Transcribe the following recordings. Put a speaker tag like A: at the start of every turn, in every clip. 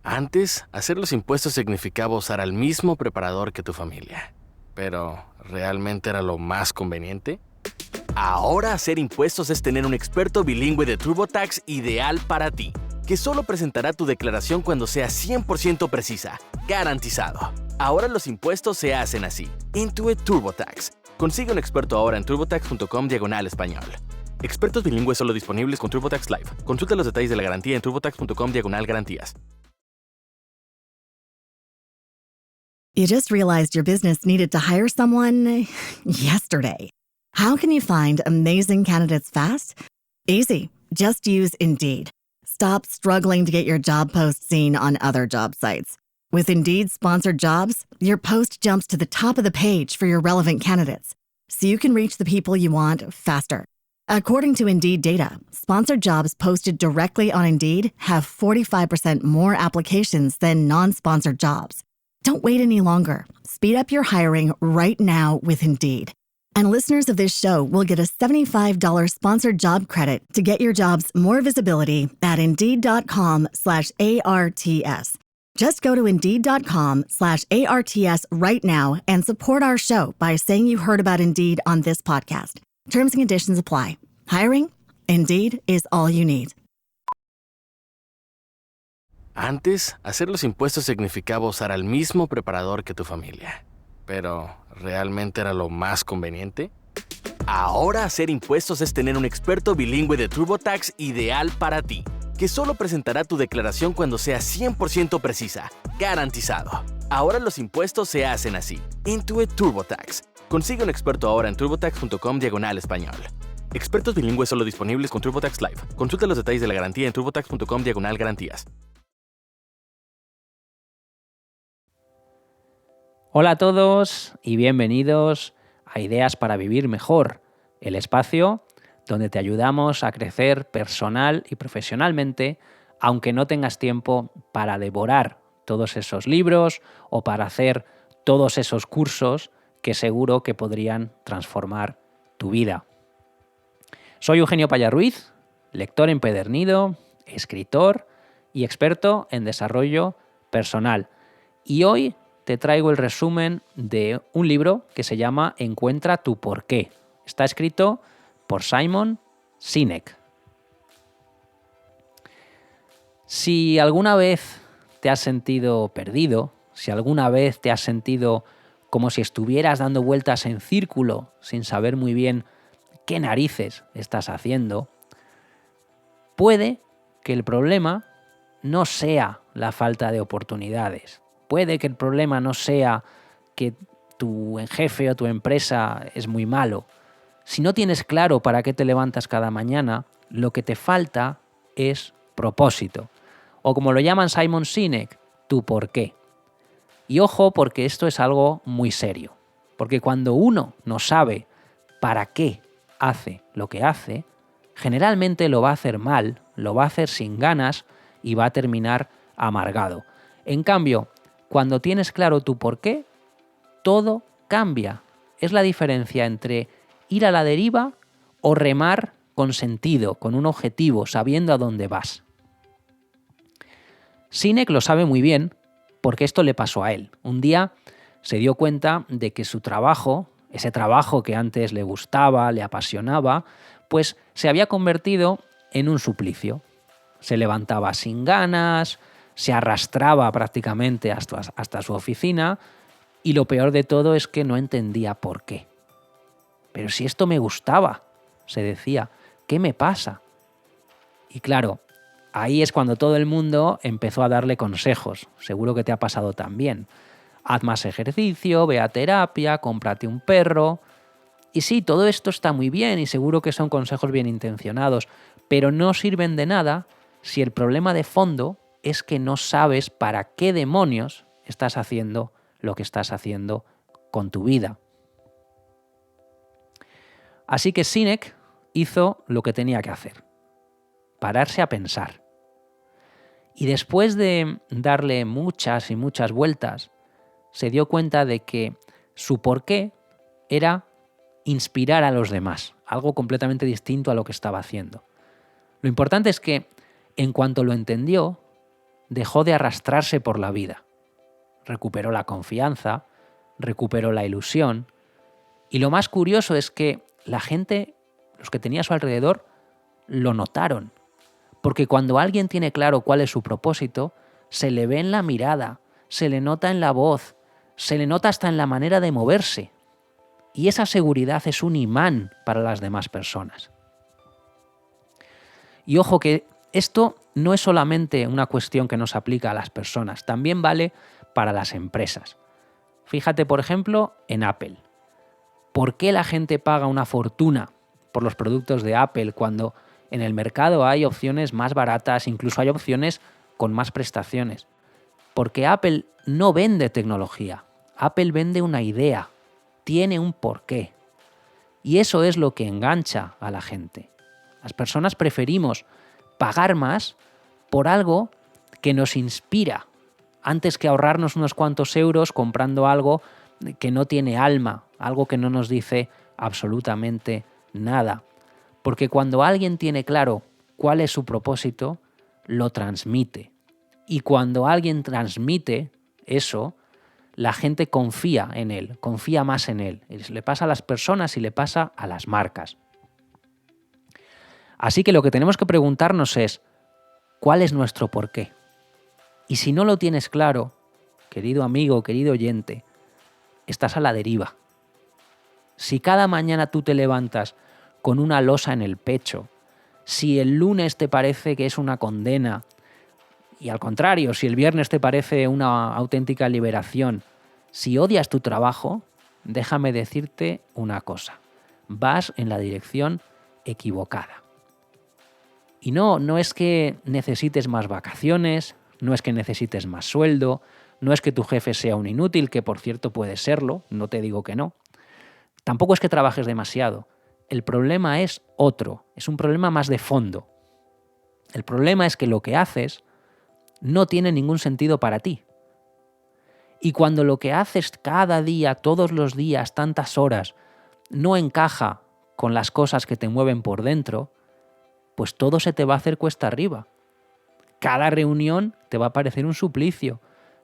A: Antes, hacer los impuestos significaba usar al mismo preparador que tu familia. Pero, ¿realmente era lo más conveniente? Ahora hacer impuestos es tener un experto bilingüe de TurboTax ideal para ti, que solo presentará tu declaración cuando sea 100% precisa, garantizado. Ahora los impuestos se hacen así. Intuit TurboTax. Consigue un experto ahora en turbotax.com/español. Expertos bilingües solo disponibles con TurboTax Live. Consulta los detalles de la garantía en turbotax.com/garantías.
B: You just realized your business needed to hire someone yesterday. How can you find amazing candidates fast? Easy. Just use Indeed. Stop struggling to get your job post seen on other job sites. With Indeed sponsored jobs, your post jumps to the top of the page for your relevant candidates, so you can reach the people you want faster. According to Indeed data, sponsored jobs posted directly on Indeed have 45% more applications than non-sponsored jobs. Don't wait any longer. Speed up your hiring right now with Indeed. And listeners of this show will get a $75 sponsored job credit to get your jobs more visibility at Indeed.com/ARTS. Just go to Indeed.com/ARTS right now and support our show by saying you heard about Indeed on this podcast. Terms and conditions apply. Hiring? Indeed is all you need.
A: Antes, hacer los impuestos significaba usar al mismo preparador que tu familia. Pero, ¿realmente era lo más conveniente? Ahora hacer impuestos es tener un experto bilingüe de TurboTax ideal para ti, que solo presentará tu declaración cuando sea 100% precisa, garantizado. Ahora los impuestos se hacen así. Intuit TurboTax. Consigue un experto ahora en turbotax.com/español. Expertos bilingües solo disponibles con TurboTax Live. Consulta los detalles de la garantía en turbotax.com/garantías.
C: Hola a todos y bienvenidos a Ideas para Vivir Mejor, el espacio donde te ayudamos a crecer personal y profesionalmente, aunque no tengas tiempo para devorar todos esos libros o para hacer todos esos cursos que seguro que podrían transformar tu vida. Soy Eugenio Paya Ruiz, lector empedernido, escritor y experto en desarrollo personal. Y hoy te traigo el resumen de un libro que se llama Encuentra tu porqué. Está escrito por Simon Sinek. Si alguna vez te has sentido perdido, si alguna vez te has sentido como si estuvieras dando vueltas en círculo sin saber muy bien qué narices estás haciendo, puede que el problema no sea la falta de oportunidades. Puede que el problema no sea que tu jefe o tu empresa es muy malo. Si no tienes claro para qué te levantas cada mañana, lo que te falta es propósito. O como lo llaman Simon Sinek, tu porqué. Y ojo, porque esto es algo muy serio. Porque cuando uno no sabe para qué hace lo que hace, generalmente lo va a hacer mal, lo va a hacer sin ganas y va a terminar amargado. En cambio, cuando tienes claro tu porqué, todo cambia. Es la diferencia entre ir a la deriva o remar con sentido, con un objetivo, sabiendo a dónde vas. Sinek lo sabe muy bien porque esto le pasó a él. Un día se dio cuenta de que su trabajo, ese trabajo que antes le gustaba, le apasionaba, pues se había convertido en un suplicio. Se levantaba sin ganas, se arrastraba prácticamente hasta su oficina y lo peor de todo es que no entendía por qué. Pero si esto me gustaba, se decía, ¿qué me pasa? Y claro, ahí es cuando todo el mundo empezó a darle consejos. Seguro que te ha pasado también. Haz más ejercicio, ve a terapia, cómprate un perro. Y sí, todo esto está muy bien y seguro que son consejos bien intencionados, pero no sirven de nada si el problema de fondo es que no sabes para qué demonios estás haciendo lo que estás haciendo con tu vida. Así que Sinek hizo lo que tenía que hacer, pararse a pensar. Y después de darle muchas y muchas vueltas, se dio cuenta de que su porqué era inspirar a los demás, algo completamente distinto a lo que estaba haciendo. Lo importante es que, en cuanto lo entendió, dejó de arrastrarse por la vida. Recuperó la confianza, recuperó la ilusión. Y lo más curioso es que la gente, los que tenía a su alrededor, lo notaron. Porque cuando alguien tiene claro cuál es su propósito, se le ve en la mirada, se le nota en la voz, se le nota hasta en la manera de moverse. Y esa seguridad es un imán para las demás personas. Y ojo que esto no es solamente una cuestión que nos aplica a las personas, también vale para las empresas. Fíjate, por ejemplo, en Apple. ¿Por qué la gente paga una fortuna por los productos de Apple cuando en el mercado hay opciones más baratas, incluso hay opciones con más prestaciones? Porque Apple no vende tecnología, Apple vende una idea, tiene un porqué. Y eso es lo que engancha a la gente. Las personas preferimos pagar más por algo que nos inspira, antes que ahorrarnos unos cuantos euros comprando algo que no tiene alma, algo que no nos dice absolutamente nada. Porque cuando alguien tiene claro cuál es su propósito, lo transmite. Y cuando alguien transmite eso, la gente confía en él, confía más en él. Le pasa a las personas y le pasa a las marcas. Así que lo que tenemos que preguntarnos es, ¿cuál es nuestro porqué? Y si no lo tienes claro, querido amigo, querido oyente, estás a la deriva. Si cada mañana tú te levantas con una losa en el pecho, si el lunes te parece que es una condena, y al contrario, si el viernes te parece una auténtica liberación, si odias tu trabajo, déjame decirte una cosa, vas en la dirección equivocada. Y no es que necesites más vacaciones, no es que necesites más sueldo, no es que tu jefe sea un inútil, que por cierto puede serlo, no te digo que no. Tampoco es que trabajes demasiado. El problema es otro, es un problema más de fondo. El problema es que lo que haces no tiene ningún sentido para ti. Y cuando lo que haces cada día, todos los días, tantas horas, no encaja con las cosas que te mueven por dentro, pues todo se te va a hacer cuesta arriba. Cada reunión te va a parecer un suplicio.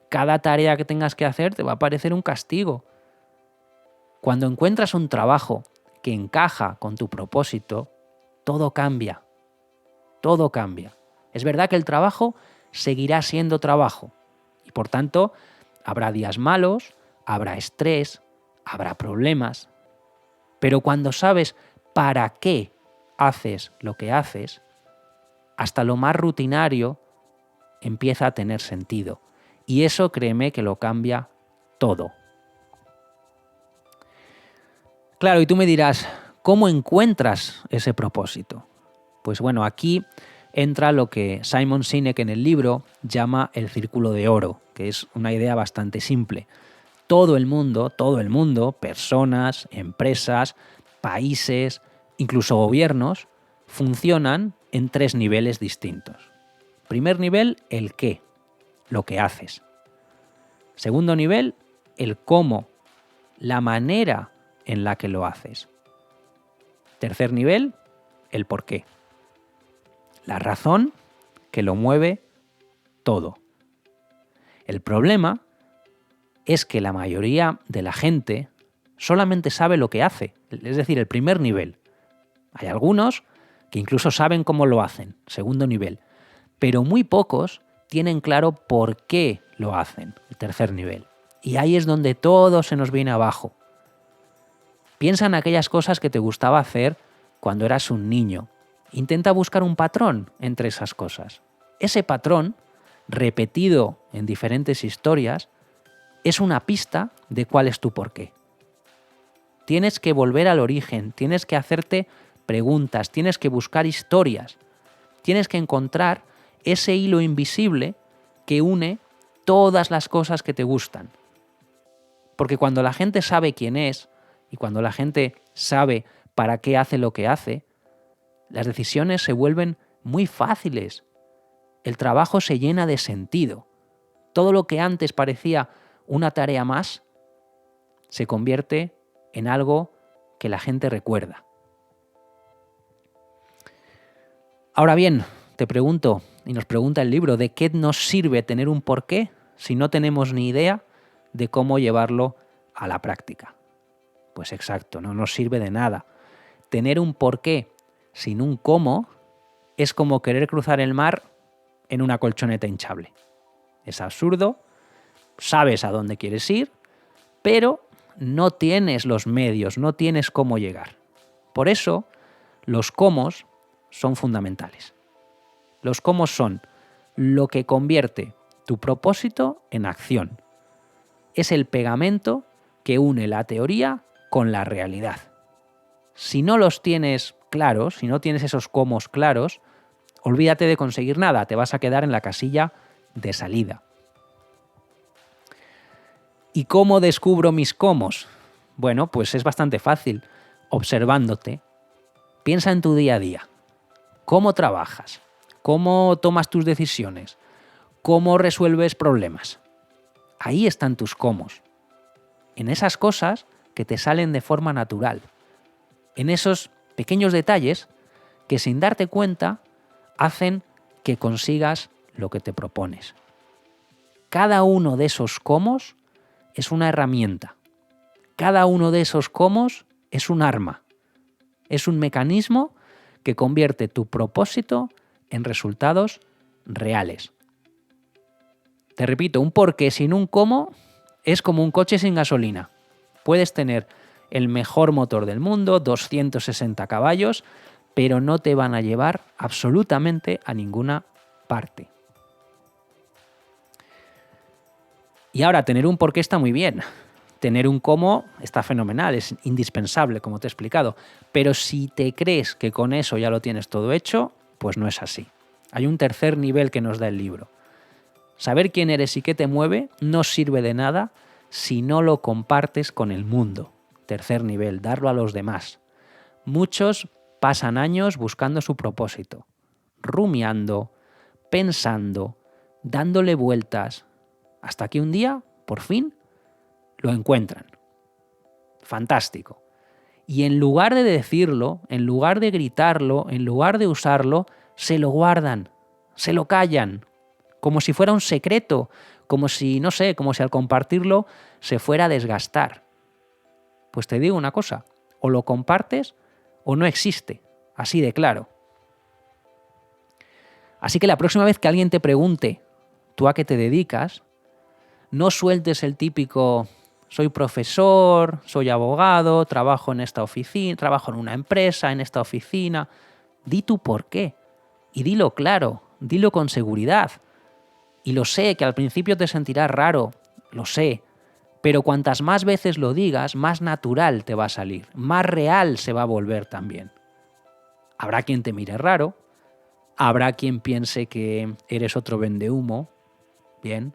C: Cada tarea que tengas que hacer te va a parecer un castigo. Cuando encuentras un trabajo que encaja con tu propósito, todo cambia. Todo cambia. Es verdad que el trabajo seguirá siendo trabajo y por tanto habrá días malos, habrá estrés, habrá problemas. Pero cuando sabes para qué haces lo que haces, hasta lo más rutinario empieza a tener sentido. Y eso créeme que lo cambia todo. Claro, y tú me dirás, ¿cómo encuentras ese propósito? Pues bueno, aquí entra lo que Simon Sinek en el libro llama el círculo de oro, que es una idea bastante simple. Todo el mundo, personas, empresas, países, incluso gobiernos, funcionan en 3 niveles distintos. Primer nivel, el qué, lo que haces. Segundo nivel, el cómo, la manera en la que lo haces. Tercer nivel, el por qué. La razón que lo mueve todo. El problema es que la mayoría de la gente solamente sabe lo que hace, es decir, el primer nivel. Hay algunos que incluso saben cómo lo hacen, segundo nivel, pero muy pocos tienen claro por qué lo hacen, el tercer nivel. Y ahí es donde todo se nos viene abajo. Piensa en aquellas cosas que te gustaba hacer cuando eras un niño. Intenta buscar un patrón entre esas cosas. Ese patrón, repetido en diferentes historias, es una pista de cuál es tu porqué. Tienes que volver al origen, tienes que hacerte preguntas, tienes que buscar historias, tienes que encontrar ese hilo invisible que une todas las cosas que te gustan. Porque cuando la gente sabe quién es y cuando la gente sabe para qué hace lo que hace, las decisiones se vuelven muy fáciles. El trabajo se llena de sentido. Todo lo que antes parecía una tarea más se convierte en algo que la gente recuerda. Ahora bien, te pregunto, y nos pregunta el libro, ¿de qué nos sirve tener un porqué si no tenemos ni idea de cómo llevarlo a la práctica? Pues exacto, no nos sirve de nada. Tener un porqué sin un cómo es como querer cruzar el mar en una colchoneta hinchable. Es absurdo, sabes a dónde quieres ir, pero no tienes los medios, no tienes cómo llegar. Por eso, los cómo son fundamentales. Los cómo son lo que convierte tu propósito en acción. Es el pegamento que une la teoría con la realidad. Si no los tienes claros, si no tienes esos cómo claros, olvídate de conseguir nada, te vas a quedar en la casilla de salida. ¿Y cómo descubro mis cómo? Bueno, pues es bastante fácil, observándote. Piensa en tu día a día. ¿Cómo trabajas? ¿Cómo tomas tus decisiones? ¿Cómo resuelves problemas? Ahí están tus cómo. En esas cosas que te salen de forma natural. En esos pequeños detalles que sin darte cuenta hacen que consigas lo que te propones. Cada uno de esos cómo es una herramienta. Cada uno de esos cómo es un arma. Es un mecanismo que convierte tu propósito en resultados reales. Te repito, un porqué sin un cómo es como un coche sin gasolina. Puedes tener el mejor motor del mundo, 260 caballos, pero no te van a llevar absolutamente a ninguna parte. Y ahora, tener un porqué está muy bien. Tener un cómo está fenomenal, es indispensable, como te he explicado. Pero si te crees que con eso ya lo tienes todo hecho, pues no es así. Hay un tercer nivel que nos da el libro. Saber quién eres y qué te mueve no sirve de nada si no lo compartes con el mundo. Tercer nivel, darlo a los demás. Muchos pasan años buscando su propósito, rumiando, pensando, dándole vueltas, hasta que un día, por fin, lo encuentran. Fantástico. Y en lugar de decirlo, en lugar de gritarlo, en lugar de usarlo, se lo guardan, se lo callan, como si fuera un secreto, como si, no sé, como si al compartirlo se fuera a desgastar. Pues te digo una cosa, o lo compartes o no existe, así de claro. Así que la próxima vez que alguien te pregunte, ¿tú a qué te dedicas?, no sueltes el típico, soy profesor, soy abogado, trabajo en esta oficina, trabajo en una empresa, en esta oficina. Di tu por qué y dilo claro, dilo con seguridad. Y lo sé, que al principio te sentirás raro, lo sé, pero cuantas más veces lo digas, más natural te va a salir, más real se va a volver también. Habrá quien te mire raro, habrá quien piense que eres otro vendehumo, bien.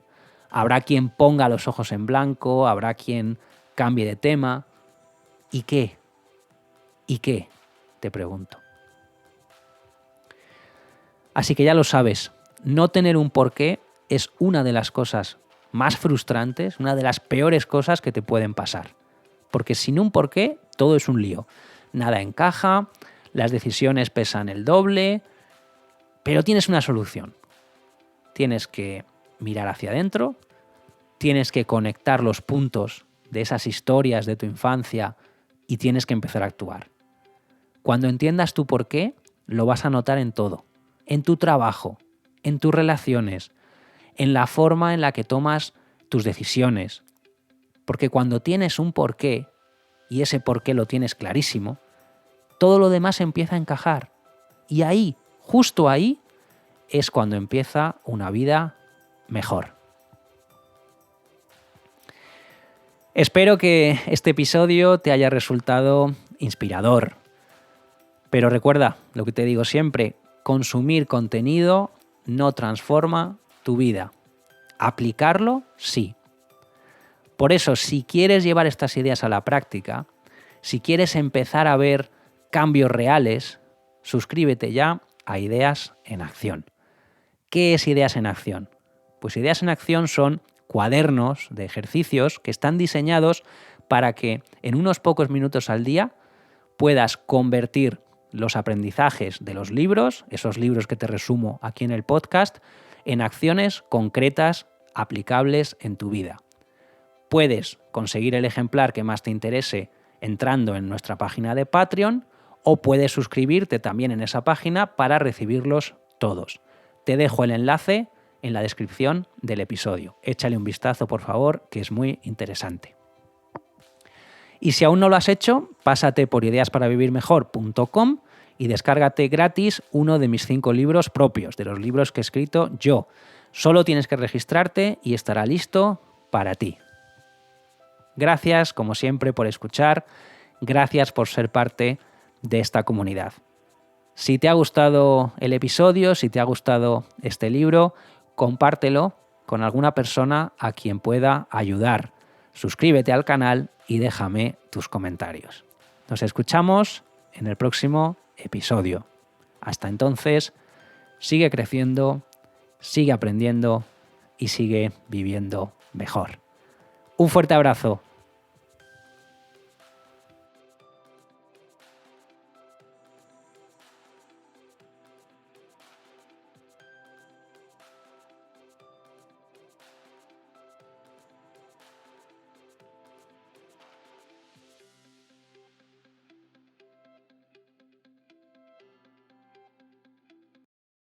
C: Habrá quien ponga los ojos en blanco, habrá quien cambie de tema. ¿Y qué? ¿Y qué? Te pregunto. Así que ya lo sabes, no tener un porqué es una de las cosas más frustrantes, una de las peores cosas que te pueden pasar. Porque sin un porqué, todo es un lío. Nada encaja, las decisiones pesan el doble, pero tienes una solución. Tienes que mirar hacia adentro, tienes que conectar los puntos de esas historias de tu infancia y tienes que empezar a actuar. Cuando entiendas tu porqué, lo vas a notar en todo. En tu trabajo, en tus relaciones, en la forma en la que tomas tus decisiones. Porque cuando tienes un porqué, y ese porqué lo tienes clarísimo, todo lo demás empieza a encajar. Y ahí, justo ahí, es cuando empieza una vida mejor. Espero que este episodio te haya resultado inspirador. Pero recuerda lo que te digo siempre, consumir contenido no transforma tu vida. Aplicarlo, sí. Por eso, si quieres llevar estas ideas a la práctica, si quieres empezar a ver cambios reales, suscríbete ya a Ideas en Acción. ¿Qué es Ideas en Acción? Pues Ideas en Acción son cuadernos de ejercicios que están diseñados para que en unos pocos minutos al día puedas convertir los aprendizajes de los libros, esos libros que te resumo aquí en el podcast, en acciones concretas aplicables en tu vida. Puedes conseguir el ejemplar que más te interese entrando en nuestra página de Patreon o puedes suscribirte también en esa página para recibirlos todos. Te dejo el enlace en la descripción del episodio. Échale un vistazo, por favor, que es muy interesante. Y si aún no lo has hecho, pásate por ideasparavivirmejor.com y descárgate gratis uno de mis 5 libros propios, de los libros que he escrito yo. Solo tienes que registrarte y estará listo para ti. Gracias, como siempre, por escuchar. Gracias por ser parte de esta comunidad. Si te ha gustado el episodio, si te ha gustado este libro, compártelo con alguna persona a quien pueda ayudar. Suscríbete al canal y déjame tus comentarios. Nos escuchamos en el próximo episodio. Hasta entonces, sigue creciendo, sigue aprendiendo y sigue viviendo mejor. Un fuerte abrazo.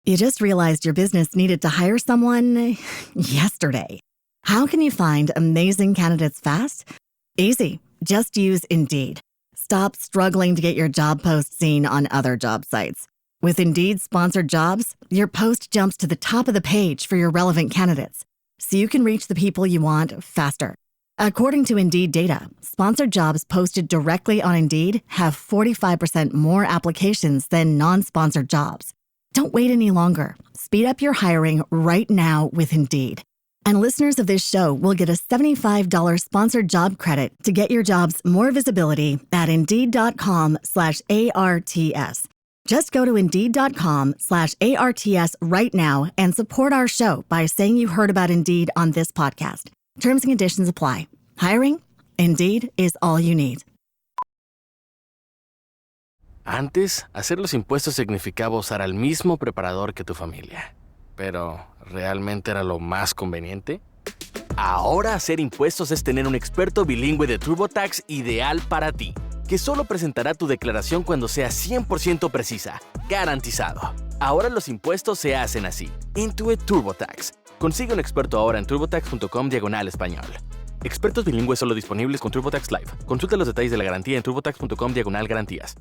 B: You just realized your business needed to hire someone yesterday. How can you find amazing candidates fast? Easy. Just use Indeed. Stop struggling to get your job post seen on other job sites. With Indeed sponsored jobs, your post jumps to the top of the page for your relevant candidates, so you can reach the people you want faster. According to Indeed data, sponsored jobs posted directly on Indeed have 45% more applications than non-sponsored jobs. Don't wait any longer. Speed up your hiring right now with Indeed. And listeners of this show will get a $75 sponsored job credit to get your jobs more visibility at Indeed.com/ARTS. Just go to Indeed.com/ARTS right now and support our show by saying you heard about Indeed on this podcast. Terms and conditions apply. Hiring? Indeed is all you need.
A: Antes, hacer los impuestos significaba usar al mismo preparador que tu familia. Pero, ¿realmente era lo más conveniente? Ahora hacer impuestos es tener un experto bilingüe de TurboTax ideal para ti, que solo presentará tu declaración cuando sea 100% precisa, garantizado. Ahora los impuestos se hacen así. Intuit TurboTax. Consigue un experto ahora en turbotax.com/español. Expertos bilingües solo disponibles con TurboTax Live. Consulta los detalles de la garantía en turbotax.com/garantías.